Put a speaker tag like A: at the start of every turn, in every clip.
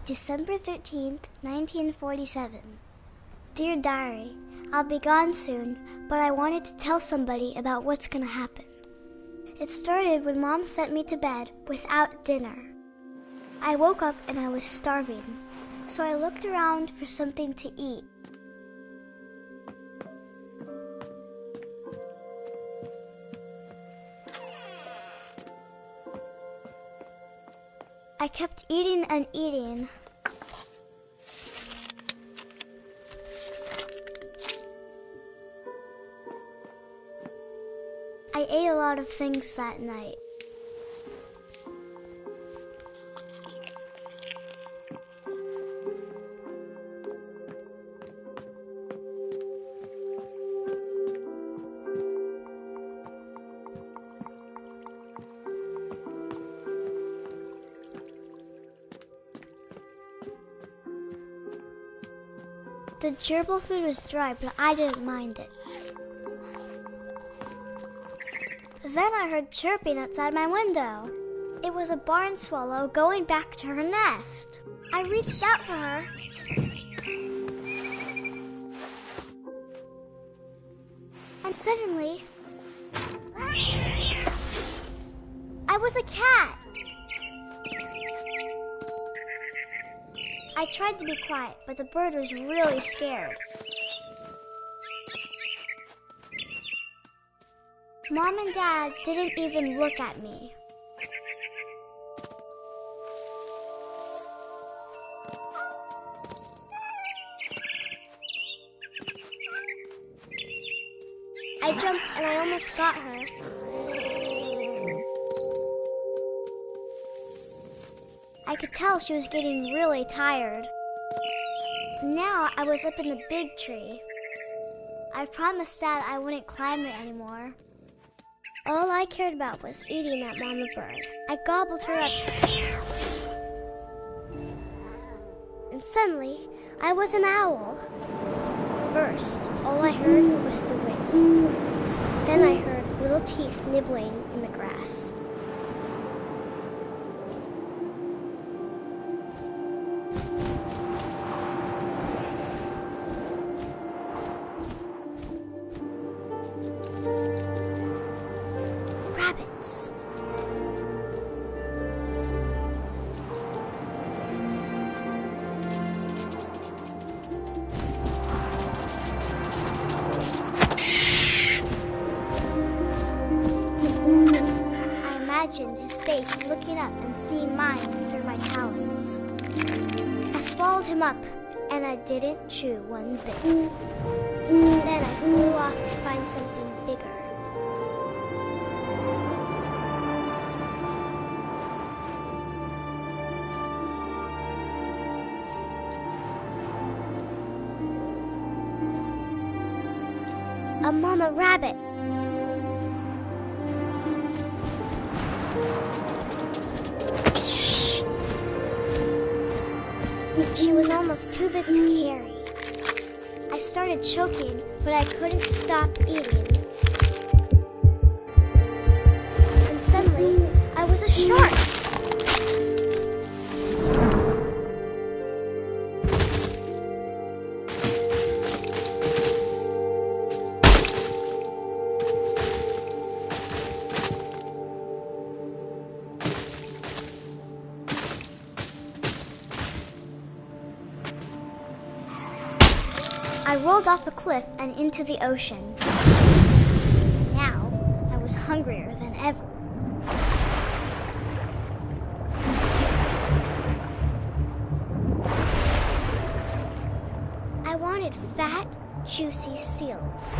A: December 13th, 1947. Dear Diary, I'll be gone soon, but I wanted to tell somebody about what's gonna happen. It started when Mom sent me to bed without dinner. I woke up and I was starving, so I looked around for something to eat. I kept eating and eating. I ate a lot of things that night. The gerbil food was dry, but I didn't mind it. Then I heard chirping outside my window. It was a barn swallow going back to her nest. I reached out for her. And suddenly, I was a cat. I tried to be quiet, but the bird was really scared. Mom and Dad didn't even look at me. I jumped and I almost got her. I could tell she was getting really tired. Now I was up in the big tree. I promised Dad I wouldn't climb it anymore. All I cared about was eating that mama bird. I gobbled her up. And suddenly, I was an owl. First, all I heard was the wind. Then I heard little teeth nibbling in the grass. Rabbits. I imagined his face looking up and seeing mine through my talons. I swallowed him up, and I didn't chew one bit. Then I flew off to find something bigger. A mama rabbit. She was almost too big to carry. I started choking, but I couldn't stop eating. And suddenly, I was a shark. I rolled off a cliff and into the ocean. Now, I was hungrier than ever. I wanted fat, juicy seals.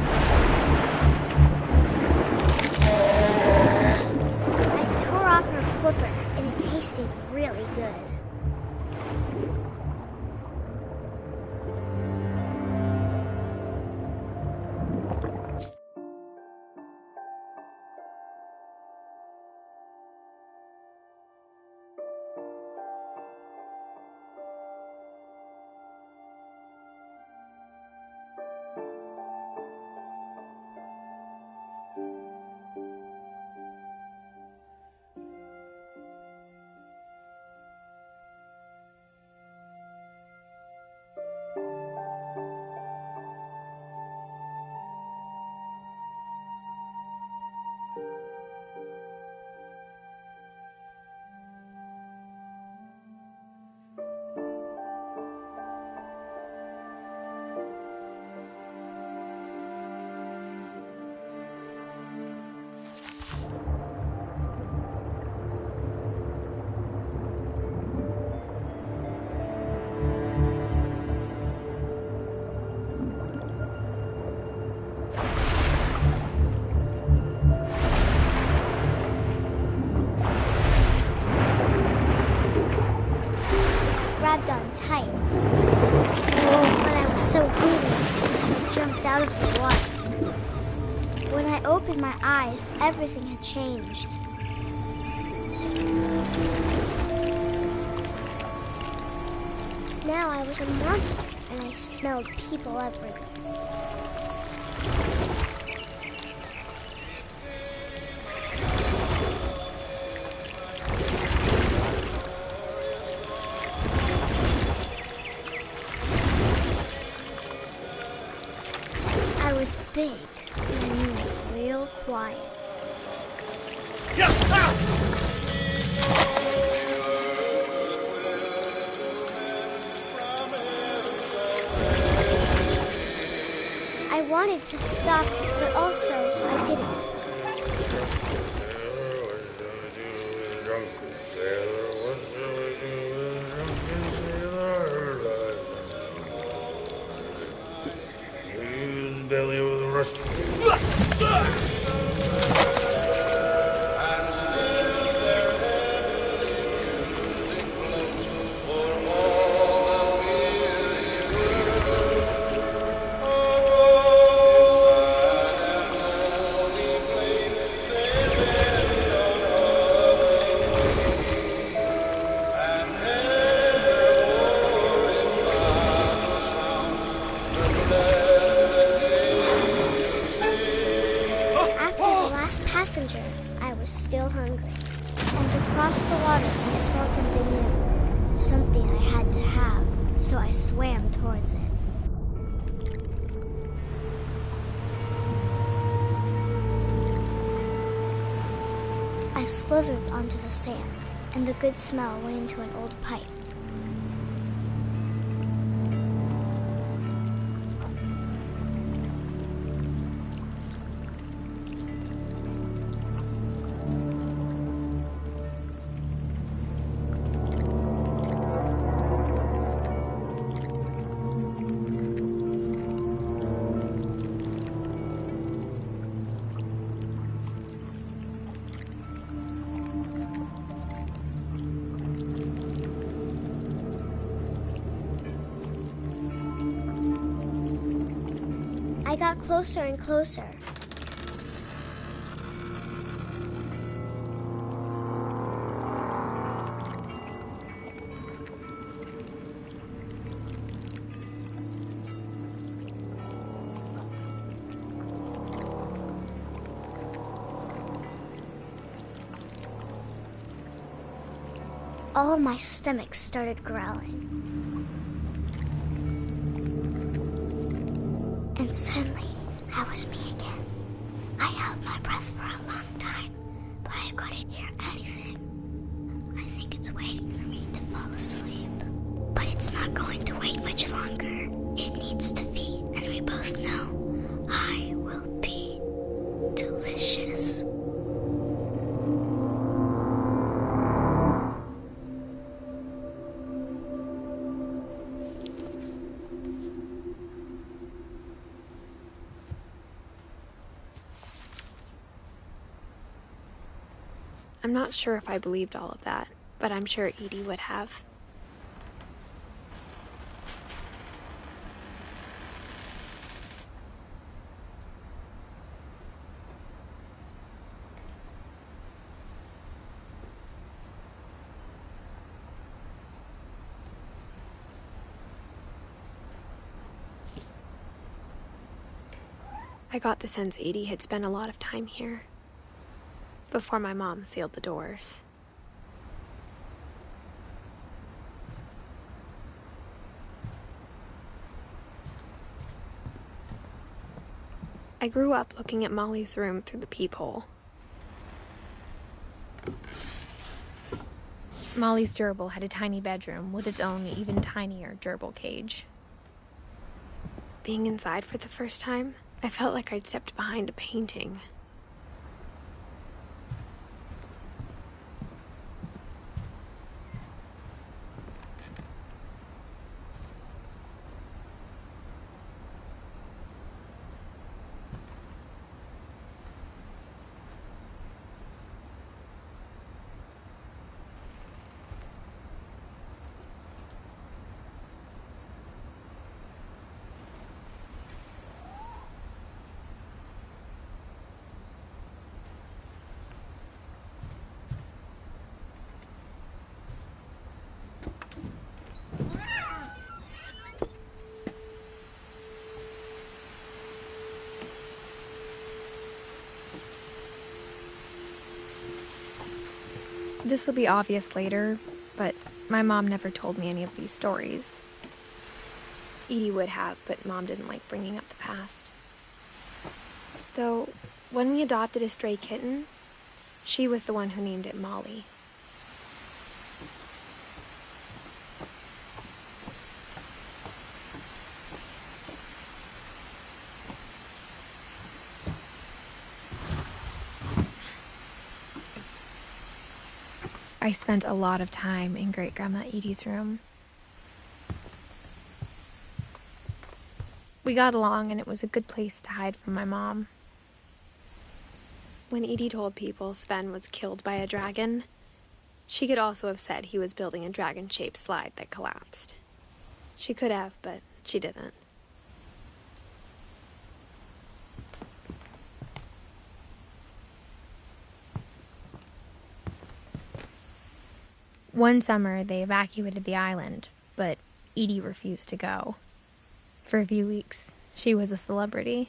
A: I tore off her flipper, and it tasted really good. grabbed on tight. Oh, but I was so hungry, I jumped out of the water. When I opened my eyes, everything had changed. Now I was a monster, and I smelled people everywhere. I was big, and I moved real quiet. I wanted to stop, but also I didn't.
B: Belly with a rust.
A: Passenger, I was still hungry. And to cross the water, I smelled something new. Something I had to have, so I swam towards it. I slithered onto the sand, and the good smell went into an old pipe. I got closer and closer. All of my stomach started growling. And suddenly, I was me again. I held my breath for a long time, but I couldn't hear anything. I think it's waiting for me to fall asleep. But it's not going to wait much longer. It needs to feed, and we both know I will be delicious.
C: I'm not sure if I believed all of that, but I'm sure Edie would have. I got the sense Edie had spent a lot of time here before my mom sealed the doors. I grew up looking at Molly's room through the peephole.
D: Molly's gerbil had a tiny bedroom with its own even tinier gerbil cage.
C: Being inside for the first time, I felt like I'd stepped behind a painting.
D: This will be obvious later, but my mom never told me any of these stories.
C: Edie would have, but Mom didn't like bringing up the past. Though, when we adopted a stray kitten, she was the one who named it Molly.
D: I spent a lot of time in Great-Grandma Edie's room. We got along, and it was a good place to hide from my mom.
C: When Edie told people Sven was killed by a dragon, she could also have said he was building a dragon-shaped slide that collapsed. She could have, but she didn't.
D: One summer, they evacuated the island, but Edie refused to go. For a few weeks, she was a celebrity.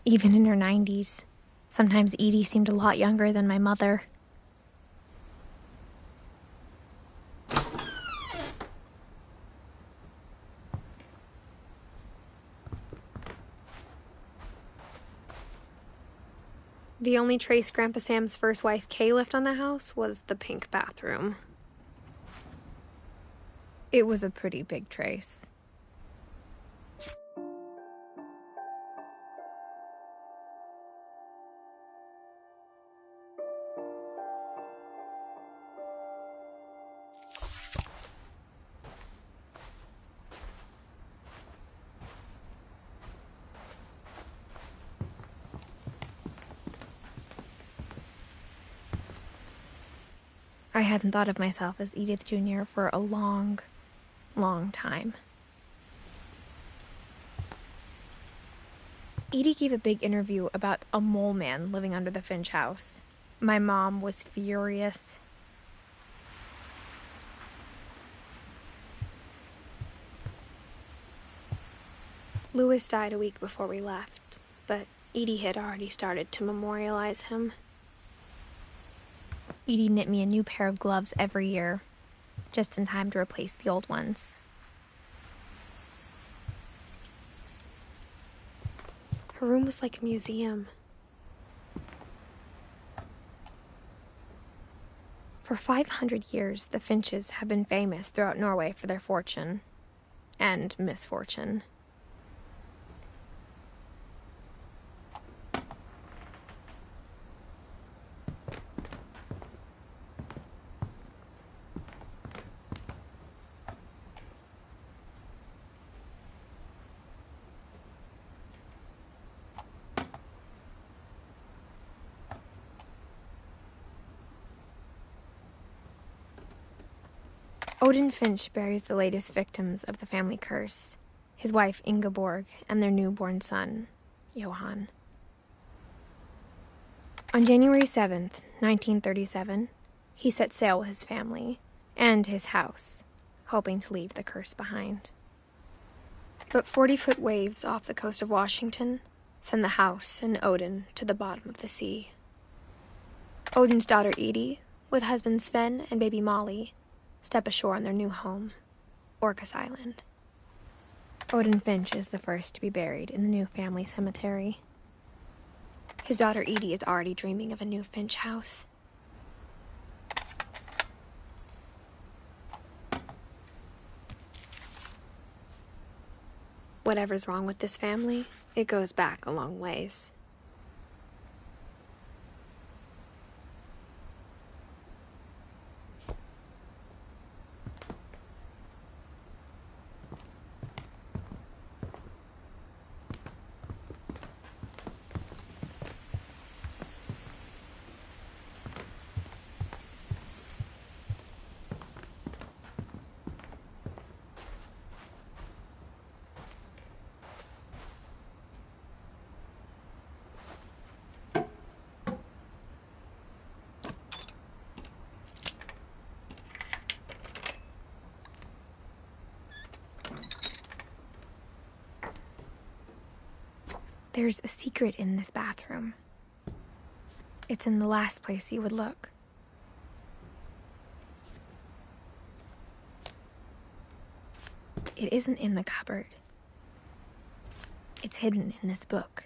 D: Even in her 90s, sometimes Edie seemed a lot younger than my mother.
C: The only trace Grandpa Sam's first wife, Kay, left on the house was the pink bathroom.
D: It was a pretty big trace. I hadn't thought of myself as Edith Jr. for a long, long time. Edie gave a big interview about a mole man living under the Finch house. My mom was furious.
C: Louis died a week before we left, but Edie had already started to memorialize him.
D: Edie knit me a new pair of gloves every year, just in time to replace the old ones.
C: Her room was like a museum. For 500 years, the Finches have been famous throughout Norway for their fortune and misfortune. Odin Finch buries the latest victims of the family curse, his wife Ingeborg and their newborn son, Johan. On January 7th, 1937, he set sail with his family and his house, hoping to leave the curse behind. But 40-foot waves off the coast of Washington send the house and Odin to the bottom of the sea. Odin's daughter Edie, with husband Sven and baby Molly, step ashore on their new home, Orcas Island. Odin Finch is the first to be buried in the new family cemetery. His daughter Edie is already dreaming of a new Finch house. Whatever's wrong with this family, it goes back a long ways. There's a secret in this bathroom. It's in the last place you would look. It isn't in the cupboard. It's hidden in this book.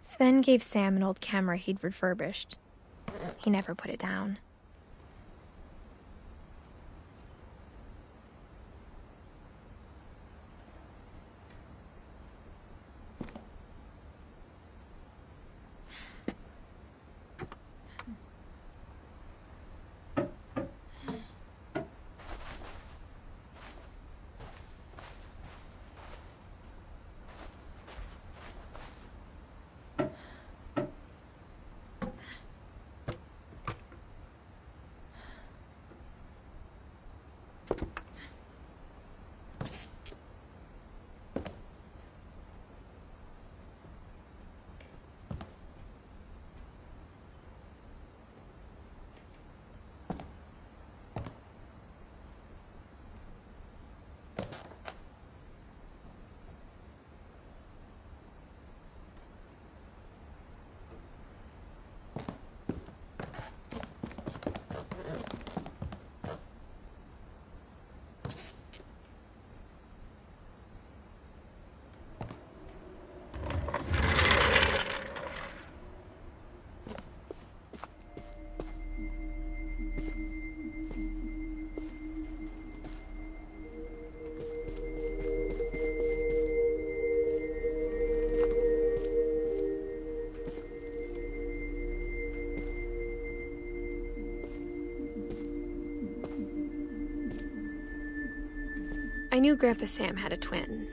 C: Sven gave Sam an old camera he'd refurbished. He never put it down. I knew Grandpa Sam had a twin.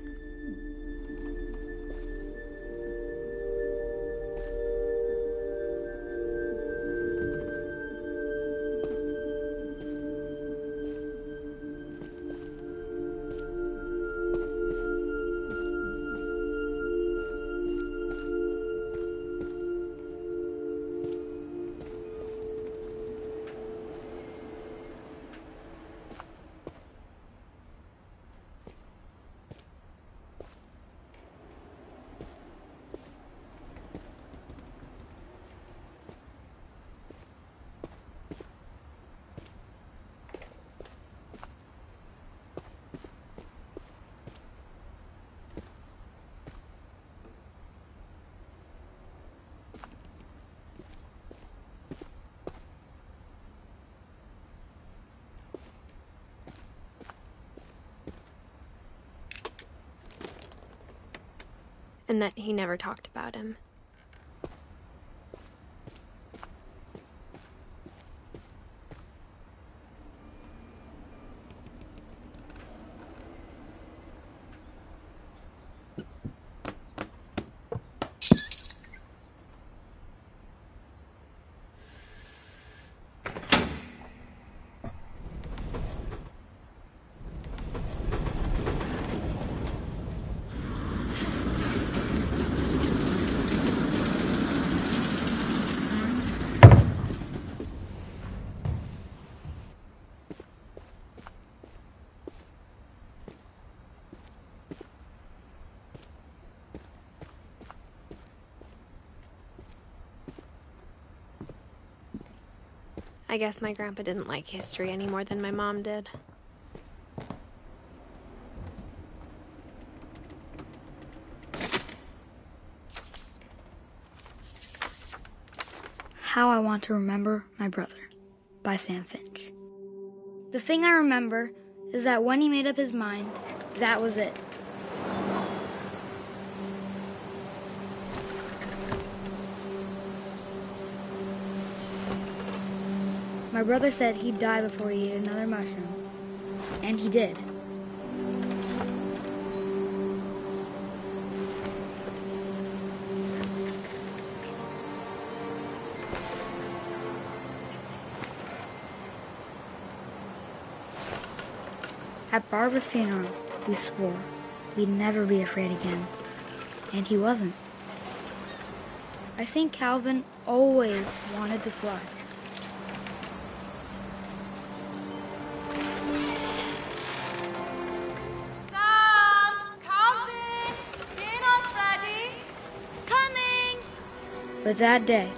C: And that he never talked about him. I guess my grandpa didn't like history any more than my mom did.
B: How I Want to Remember My Brother by Sam Finch. The thing I remember is that when he made up his mind, that was it. My brother said he'd die before he ate another mushroom, and he did. At Barbara's funeral, we swore we'd never be afraid again, and he wasn't. I think Calvin always wanted to fly.
E: Sam! Calvin! Dinner's ready!
A: Coming!
B: But that day,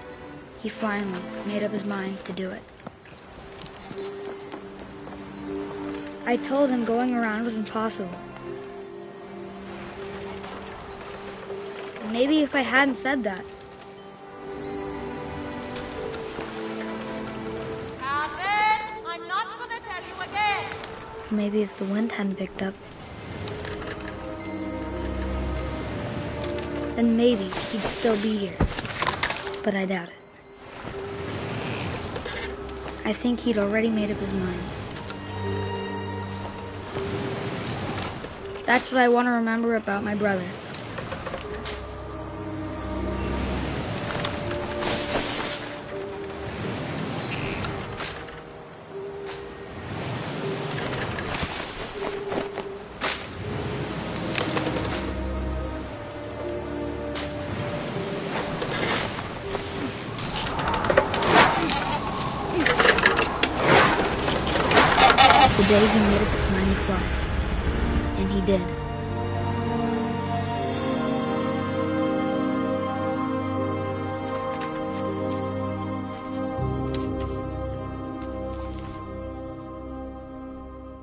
B: he finally made up his mind to do it. I told him going around was impossible. Maybe if I hadn't said that,
E: Calvin! I'm not gonna tell you again!
B: maybe if the wind hadn't picked up, then maybe he'd still be here. But I doubt it. I think he'd already made up his mind. That's what I want to remember about my brother. The day he made up his mind to fly. And he did.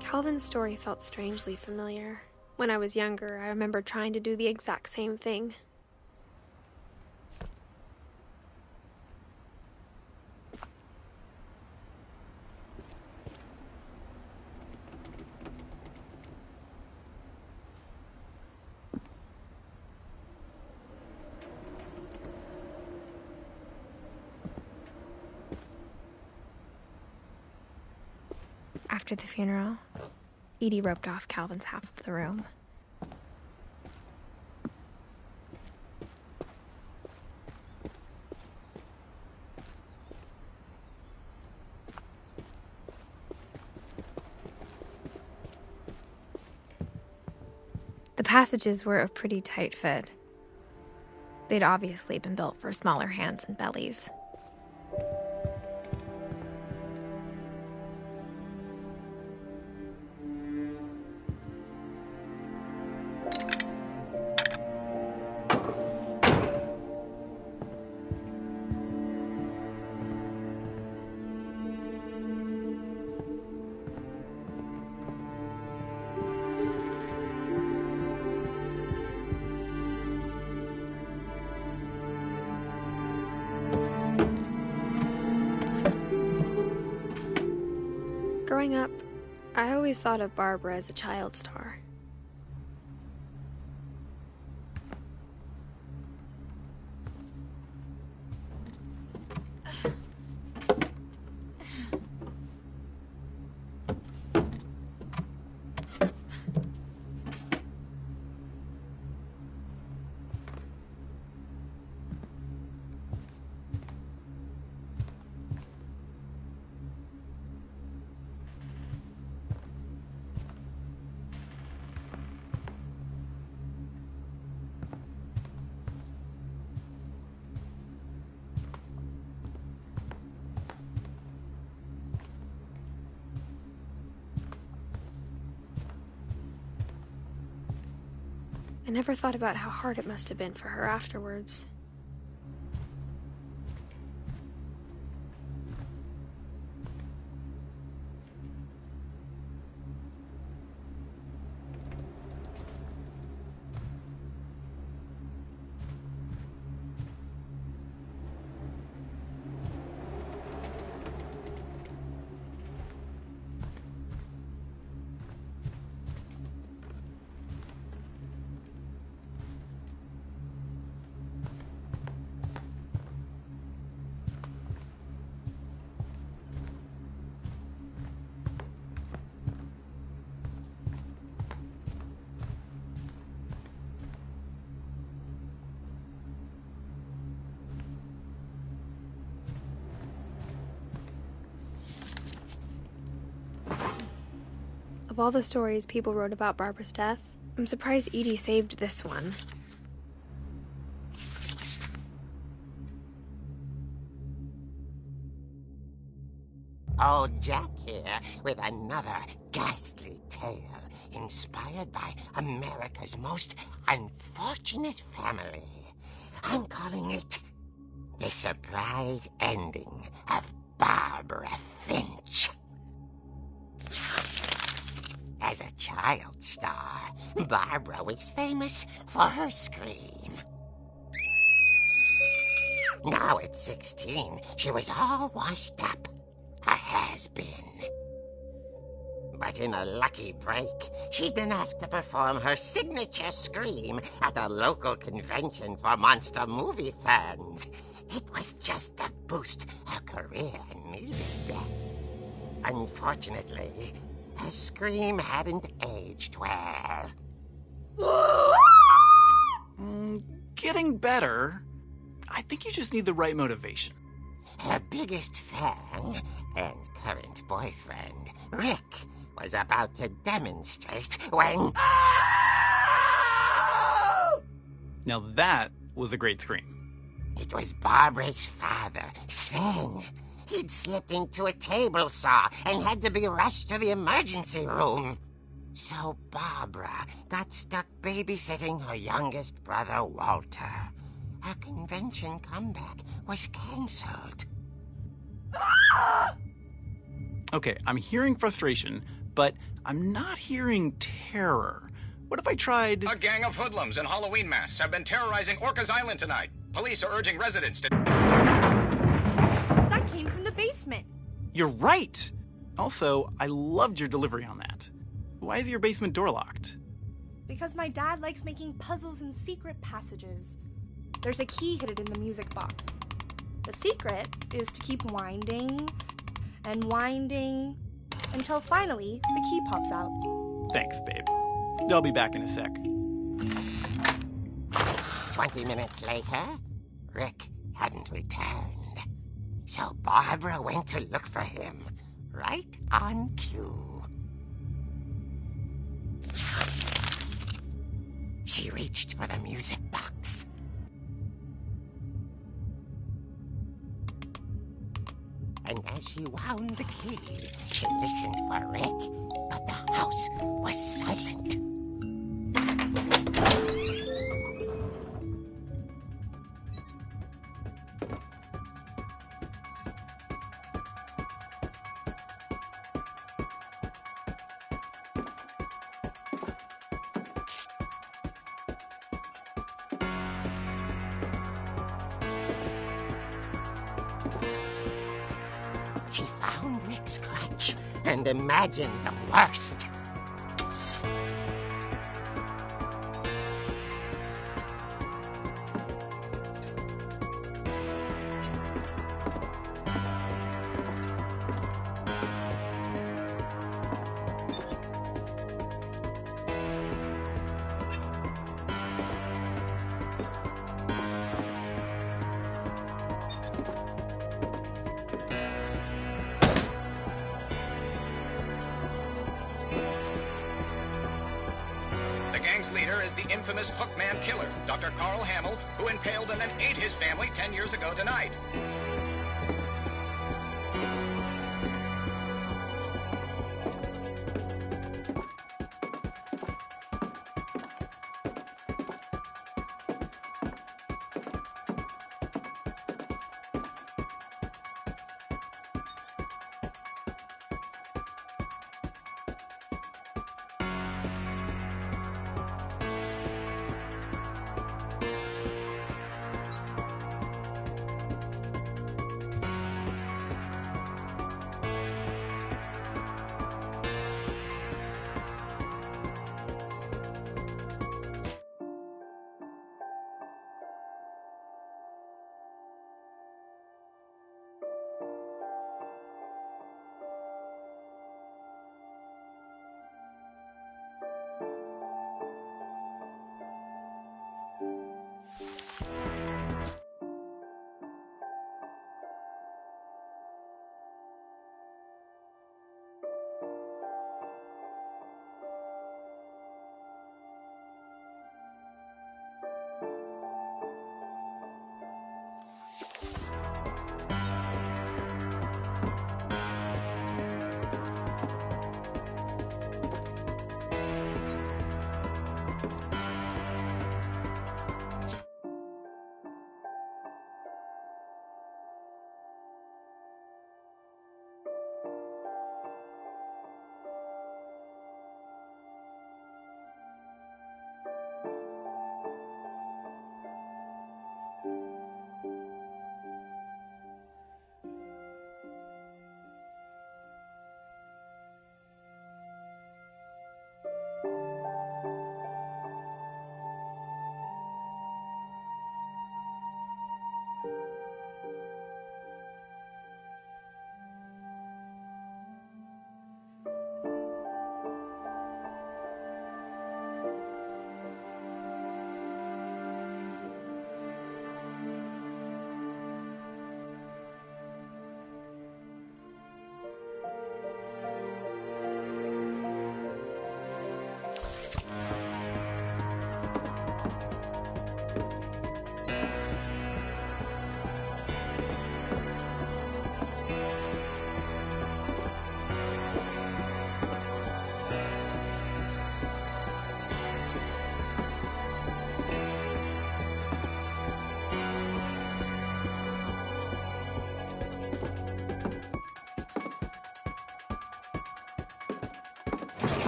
C: Calvin's story felt strangely familiar. When I was younger, I remember trying to do the exact same thing. After the funeral, Edie roped off Calvin's half of the room. The passages were a pretty tight fit. They'd obviously been built for smaller hands and bellies. Growing up, I always thought of Barbara as a child star. I never thought about how hard it must have been for her afterwards. Of all the stories people wrote about Barbara's death, I'm surprised Edie saved this one.
F: Old Jack here with another ghastly tale inspired by America's most unfortunate family. I'm calling it The Surprise Ending of Barbara Finch. As a child star, Barbara was famous for her scream. Now at 16, she was all washed up. A has-been. But in a lucky break, she'd been asked to perform her signature scream at a local convention for monster movie fans. It was just the boost her career needed. Unfortunately, her scream hadn't aged well.
G: Getting better. I think you just need the right motivation.
F: Her biggest fan and current boyfriend, Rick, was about to demonstrate when...
G: Now that was a great scream.
F: It was Barbara's father, Sven. He'd slipped into a table saw and had to be rushed to the emergency room. So Barbara got stuck babysitting her youngest brother, Walter. Her convention comeback was cancelled.
G: Okay, I'm hearing frustration, but I'm not hearing terror. What if I tried...
H: A gang of hoodlums in Halloween masks have been terrorizing Orcas Island tonight. Police are urging residents to...
E: That came from the basement.
G: You're right! Also, I loved your delivery on that. Why is your basement door locked?
E: Because my dad likes making puzzles and secret passages. There's a key hidden in the music box. The secret is to keep winding and winding until finally the key pops out.
G: Thanks, babe. I'll be back in a sec.
F: 20 minutes later, Rick hadn't returned. So Barbara went to look for him, right on cue. She reached for the music box. And as she wound the key, she listened for Rick, but the house was silent. She found Rick's crutch and imagined the worst.
H: The gang's leader is the infamous Hookman killer, Dr. Carl Hamill, who impaled and then ate his family 10 years ago tonight.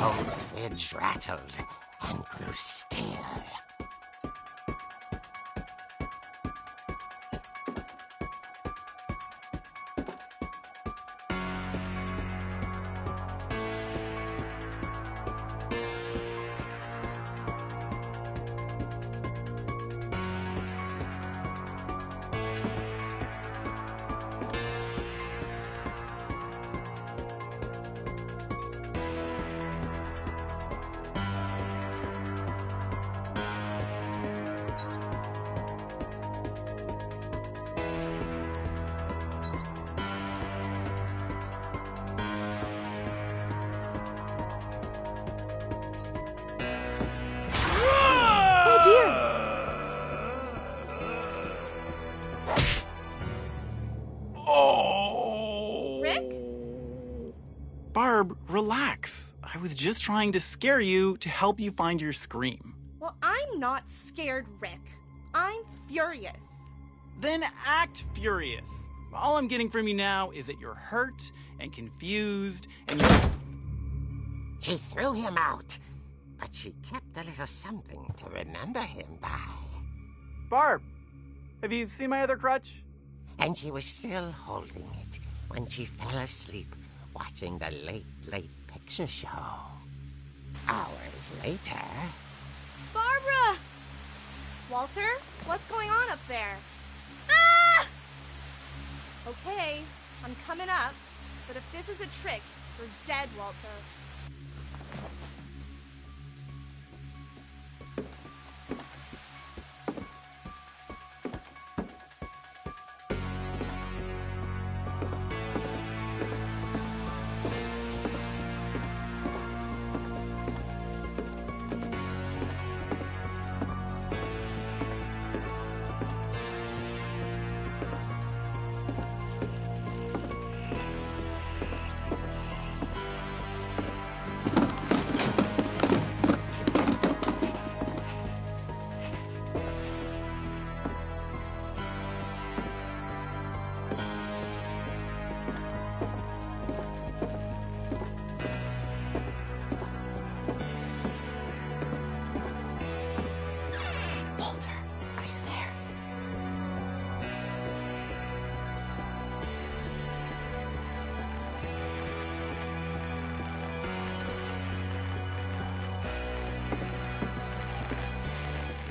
F: old fridge rattled and grew still.
G: Barb, relax. I was just trying to scare you to help you find your scream.
E: Well, I'm not scared, Rick. I'm furious.
G: Then act furious. All I'm getting from you now is that you're hurt and confused and you...
F: She threw him out, but she kept a little something to remember him by.
G: Barb, have you seen my other crutch?
F: And she was still holding it when she fell asleep watching the late picture show. Hours later...
E: Barbara! Walter, what's going on up there? Ah! Okay, I'm coming up, but if this is a trick, you're dead, Walter.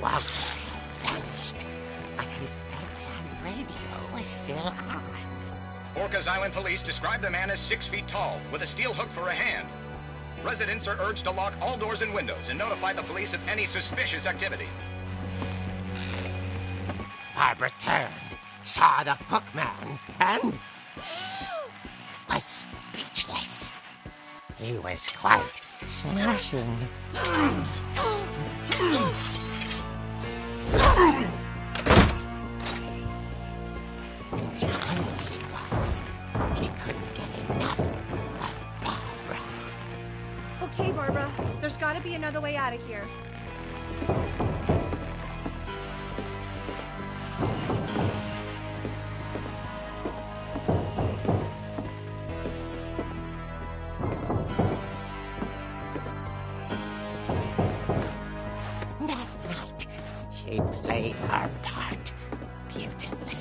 F: Walter had vanished, but his bedside radio was still on.
H: Orcas Island police describe the man as 6 feet tall, with a steel hook for a hand. Residents are urged to lock all doors and windows and notify the police of any suspicious activity.
F: Barbara turned, saw the hook man, and was speechless. He was quite smashing. And he was. He couldn't get enough of Barbara.
E: Okay, Barbara, there's gotta be another way out of here.
F: That night, she played her part beautifully.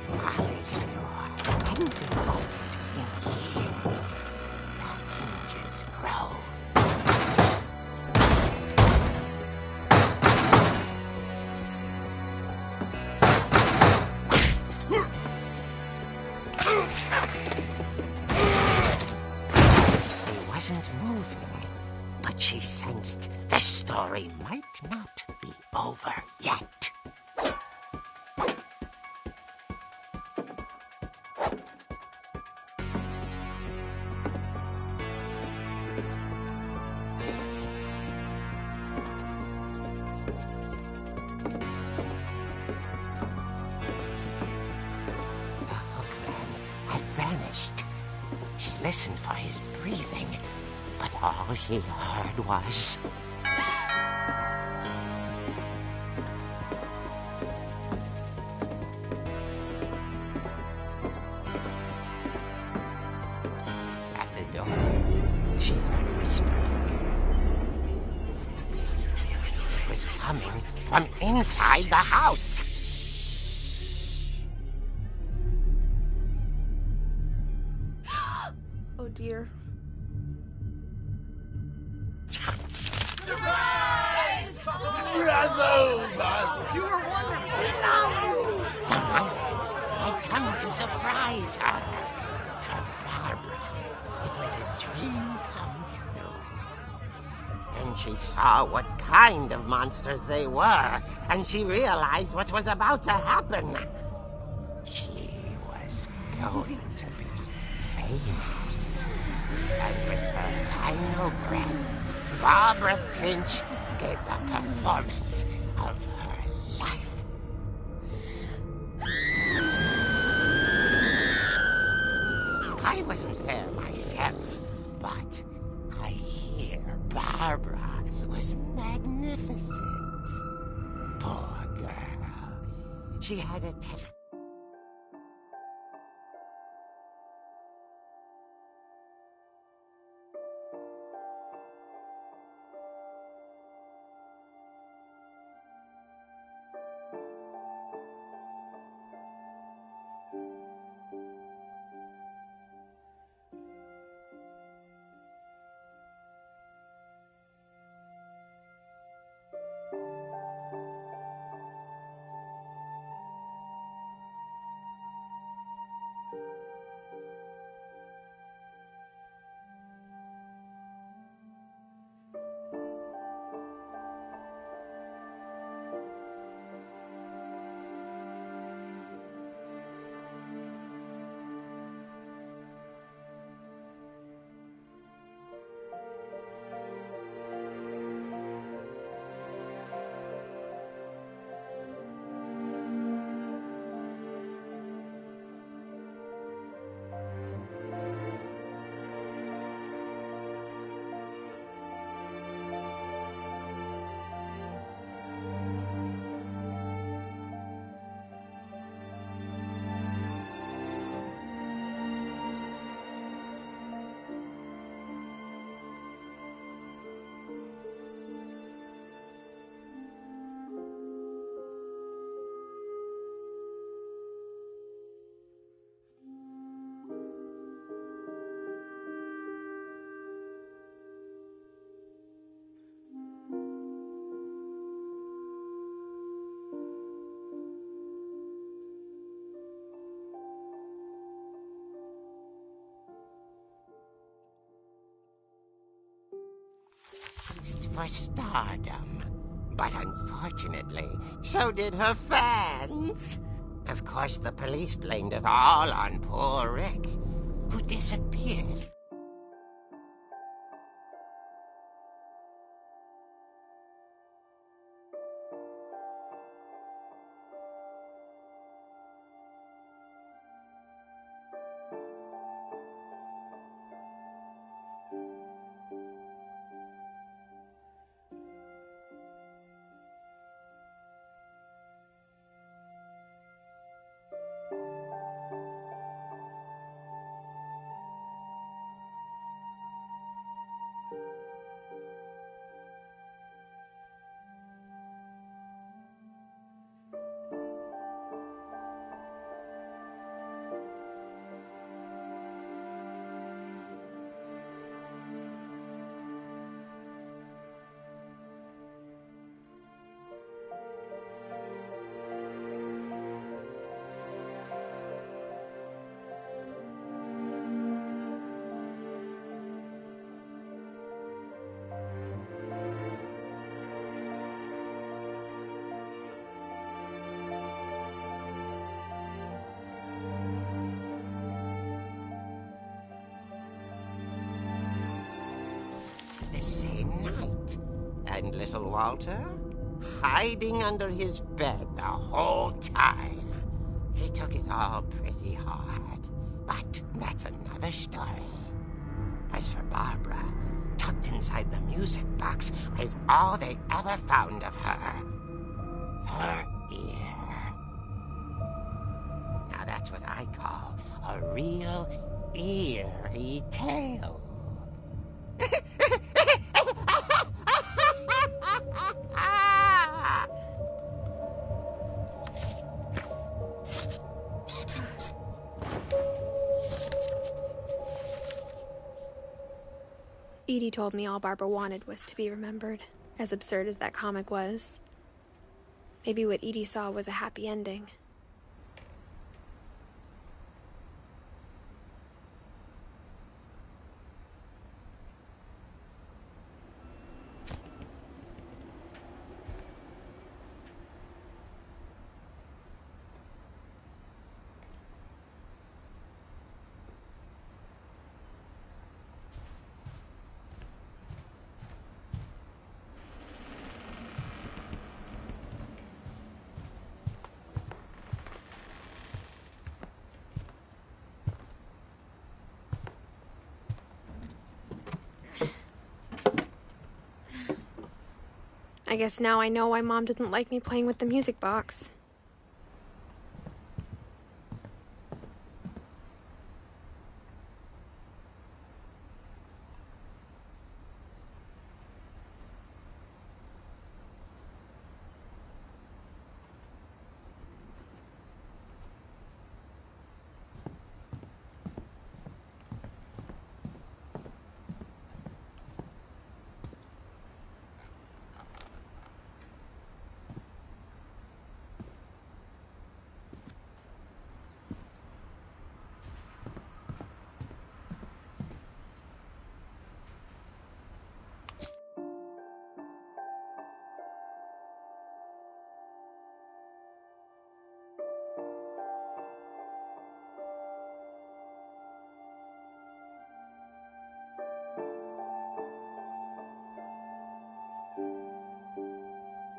F: Molly's door hadn't been opened in years. The hinges groaned. He wasn't moving, but she sensed the story might not be over yet. The hookman had vanished. She listened for his breathing, but all she heard was... inside the house.
E: Oh dear.
F: The monsters had come to surprise her. For Barbara, it was a dream come true. Then she saw what kind of monsters they were, and she realized what was about to happen. She was going to be famous. And with her final breath, Barbara Finch gave the performance of her life. I wasn't there myself, but I hear Barbara was magnificent. Poor girl. She had a for stardom. But unfortunately, so did her fans. Of course, the police blamed it all on poor Rick, who disappeared. The same night. And little Walter? Hiding under his bed the whole time. He took it all pretty hard. But that's another story. As for Barbara, tucked inside the music box was all they ever found of her. Her ear. Now that's what I call a real eerie tale.
C: Edie told me all Barbara wanted was to be remembered, as absurd as that comic was. Maybe what Edie saw was a happy ending. I guess now I know why Mom didn't like me playing with the music box.